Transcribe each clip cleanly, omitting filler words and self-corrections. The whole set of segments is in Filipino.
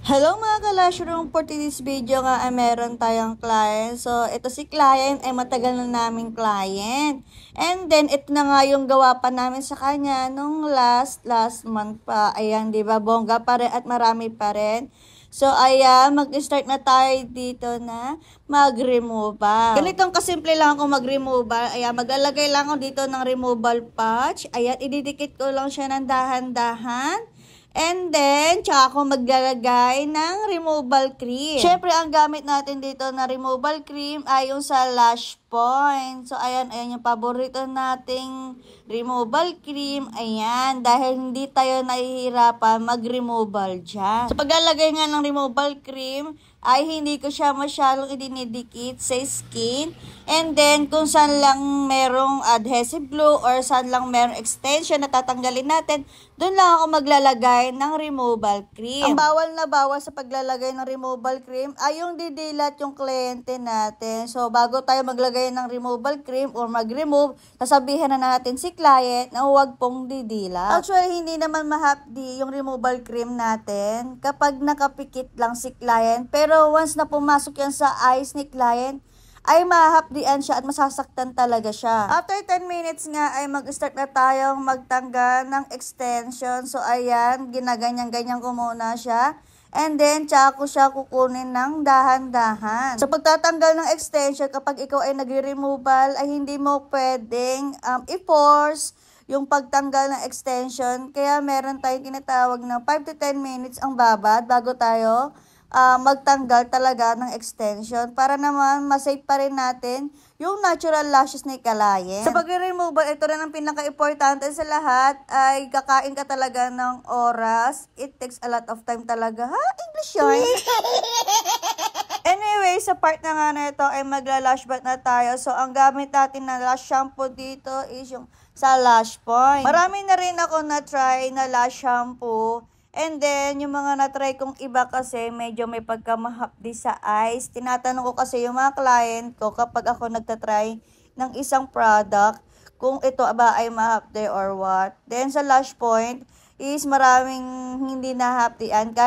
Hello mga ka-Lashroom, for today's video nga ay meron tayong client. So, ito si client ay matagal na naming client. And then, ito na nga yung gawa pa namin sa kanya nung last month pa. Ayan, di ba? Bongga pa rin at marami pa rin. So, ayan, mag-start na tayo dito na mag-removal. Ganitong kasimple lang ako mag-removal. Ayan, maglalagay lang ako dito ng removal patch. Ayan, ididikit ko lang siya ng dahan-dahan. And then, tsaka ako maglalagay ng removal cream. Siyempre, ang gamit natin dito na removal cream ay yung sa Lash Point. So, ayan yung paborito nating removal cream. Ayan, dahil hindi tayo nahihirapan mag-removal dyan. So, paglalagay nga ng removal cream, ay hindi ko siya masyadong idinidikit sa skin. And then, kung saan lang merong adhesive glue or saan lang merong extension na tatanggalin natin, doon lang ako maglalagay ng removal cream. Ang bawal na bawal sa paglalagay ng removal cream ay yung didilat yung kliyente natin. So, bago tayo maglagay ng removal cream or mag-remove, sasabihin na natin si client na huwag pong didilat. Actually, hindi naman mahapdi yung removal cream natin kapag nakapikit lang si client. Pero once na pumasok yan sa eyes ni client, ay mahapdian siya at masasaktan talaga siya. After 10 minutes nga ay mag-start na tayong magtanggal ng extension. So ayan, ginaganyan-ganyan ko muna siya. And then, tsaka ko siya kukunin ng dahan-dahan. So pagtatanggal ng extension, kapag ikaw ay nag-removal, ay hindi mo pwedeng i-force yung pagtanggal ng extension. Kaya meron tayong tinatawag na 5 to 10 minutes ang babad bago tayo magtanggal talaga ng extension para naman masave pa rin natin yung natural lashes ni client. Sa pag-removal, ito rin ang pinaka-importante sa lahat ay kakain ka talaga ng oras. It takes a lot of time talaga. Ha? English yun? Anyway, sa part na nga na ito ay magla-lash bath na tayo. So, ang gamit natin na lash shampoo dito is yung sa Lash Point. Marami na rin ako na-try na lash shampoo. And then, yung mga na-try kong iba kasi, medyo may pagkamahapdi sa eyes. Tinatanong ko kasi yung mga client ko kapag ako nagtatry ng isang product, kung ito ba ay mahapdi or what. Then, sa Lash Point, is maraming hindi nahapdian.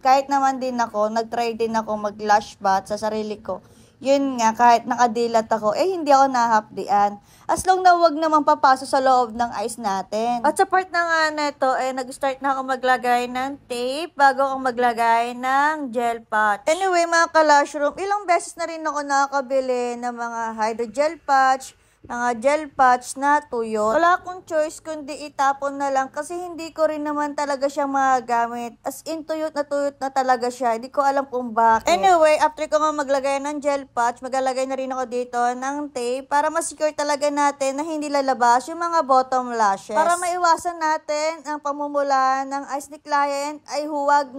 Kahit naman din ako, nag-try din ako mag-lash bath sa sarili ko. Yun nga, kahit nakadilat ako, hindi ako nahapdian. As long na wag naman papasok sa loob ng eyes natin. At sa part na nga neto, nag-start na ako maglagay ng tape bago ako maglagay ng gel patch. Anyway, mga ka-Lashroom, ilang beses na rin ako nakakabili ng mga hydrogel patch, mga gel patch na tuyot. Wala akong choice kundi itapon na lang kasi hindi ko rin naman talaga siya magagamit. As in, tuyot na talaga siya. Hindi ko alam kung bakit. Anyway, after ko nga maglagay ng gel patch, maglalagay na rin ako dito ng tape para ma-secure talaga natin na hindi lalabas yung mga bottom lashes. Para maiwasan natin ang pamumula ng eyes ni client, ay huwag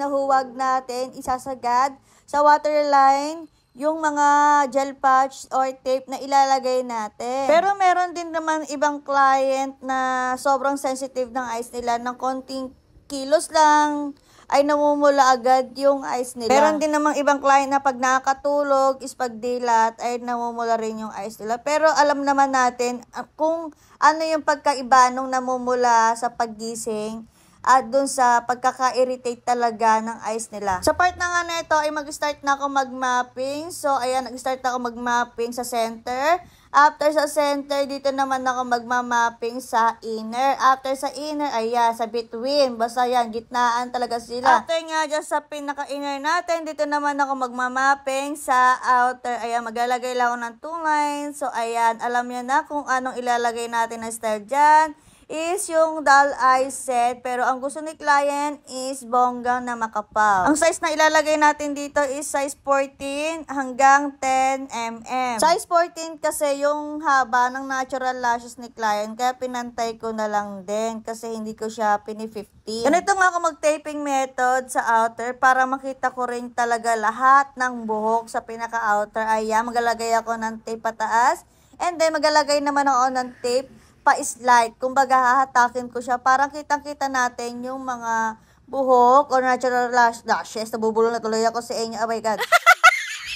natin isasagad sa waterline yung mga gel patch or tape na ilalagay natin. Pero meron din naman ibang client na sobrang sensitive ng eyes nila, ng konting kilos lang ay namumula agad yung eyes nila. Meron din namang ibang client na pag nakakatulog is pagdilat ay namumula rin yung eyes nila. Pero alam naman natin kung ano yung pagkaiba nung namumula sa paggising at dun sa pagkaka-irritate talaga ng eyes nila. Sa part na nga na ito ay mag-start na ako mag-mapping. So, ayan, nag-start na ako mag-mapping sa center. After sa center, dito naman ako magma-mapping sa inner. After sa inner, ayan, sa between. Basta yan, gitnaan talaga sila. After nga dyan sa pinaka-inner natin, dito naman ako magma-mapping sa outer. Ayan, maglalagay lang ako ng 2 lines. So, ayan, alam niyo na kung anong ilalagay natin na style dyan. Is yung doll eye set, pero ang gusto ni client is bonggang na makapal. Ang size na ilalagay natin dito is size 14 hanggang 10 mm. Size 14 kasi yung haba ng natural lashes ni client, kaya pinantay ko na lang din kasi hindi ko siya pini-15. Ganito nga ako mag-taping method sa outer para makita ko rin talaga lahat ng buhok sa pinaka-outer. Ayan, maglalagay ako ng tape pataas and then maglalagay naman ako ng tape pa-slide. Kumbaga, hahatakin ko siya. Parang kitang-kita natin yung mga buhok or natural lashes. Nabubulong na tuloy ako sa inyo. Oh my God.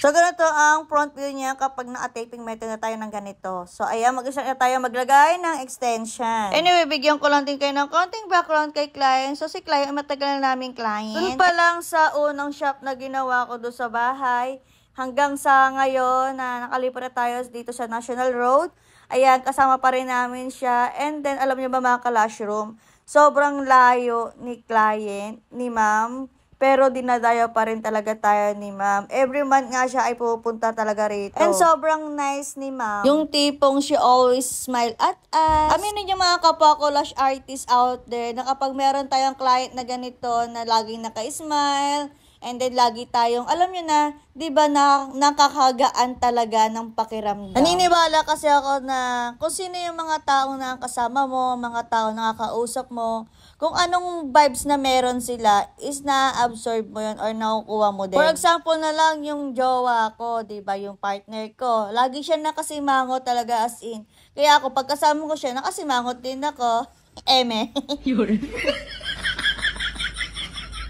So, ganito ang front view niya kapag naka-taping method na tayo ng ganito. So, ayan, mag-start na tayo maglagay ng extension. Anyway, bigyan ko lang din kayo ng konting background kay client. So, si client, matagal na naming client. Doon pa lang sa unang shop na ginawa ko doon sa bahay, hanggang sa ngayon na nakalipat na tayo dito sa National Road. Ayan, kasama pa rin namin siya. And then, alam niyo ba mga ka-lash room, sobrang layo ni client, ni ma'am. Pero dinadayo pa rin talaga tayo ni ma'am. Every month nga siya ay pupunta talaga rito. And sobrang nice ni ma'am. Yung tipong she always smile at us. Aminin niyo mga kapwa ko lash artists out there na kapag meron tayong client na ganito na laging naka-smile, and then lagi tayong, alam nyo na, di ba na nakakagaan talaga ng pakiramdam. Naniniwala kasi ako na kung sino yung mga taong nakakasama mo, mga taong nakakausap mo, kung anong vibes na meron sila, is na-absorb mo yun or nakukuha mo din. For example na lang yung jowa ko, di ba, yung partner ko. Lagi siya nakasimangot talaga as in. Kaya ako, pagkasama ko siya, nakasimangot din ako. Eme.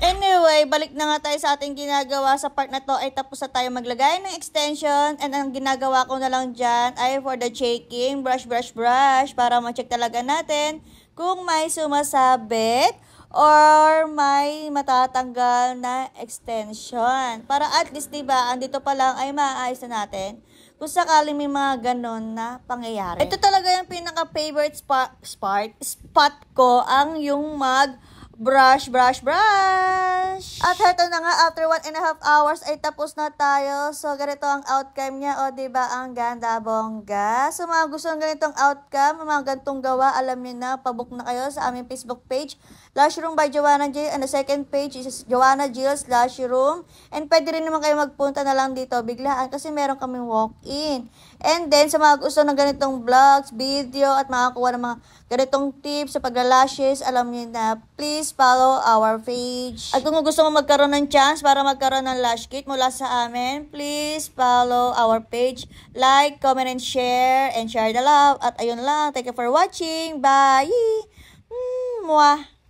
Anyway, balik na nga tayo sa ating ginagawa. Sa part na to ay tapos na tayo maglagay ng extension. And ang ginagawa ko na lang dyan ay for the checking, brush para ma-check talaga natin kung may sumasabit or may matatanggal na extension. Para at least, diba, andito pa lang ay maayos na natin kung sakaling may mga ganon na pangyayari. Ito talaga yung pinaka-favorite spot ko, ang yung brush. At heto na nga, after 1.5 hours ay tapos na tayo. So, ganito ang outcome niya. O, diba, ang ganda, bongga. So, mga gusto ng ganitong outcome, mga gantong gawa, alam niyo na, pabook na kayo sa aming Facebook page, Lash Room by Joanna Jill. And the second page is Joanna Jill's Lash Room. And pwede rin naman kayo magpunta na lang dito biglaan kasi meron kaming walk-in. And then, sa mga gusto ng ganitong vlogs, video, at makakuha ng mga ganitong tips sa paglalashes, alam niyo na, please follow our page. At kung gusto mo magkaroon ng chance para magkaroon ng lash kit mula sa amin, please follow our page. Like, comment, and share the love. At ayun lang, thank you for watching. Bye! Mwah!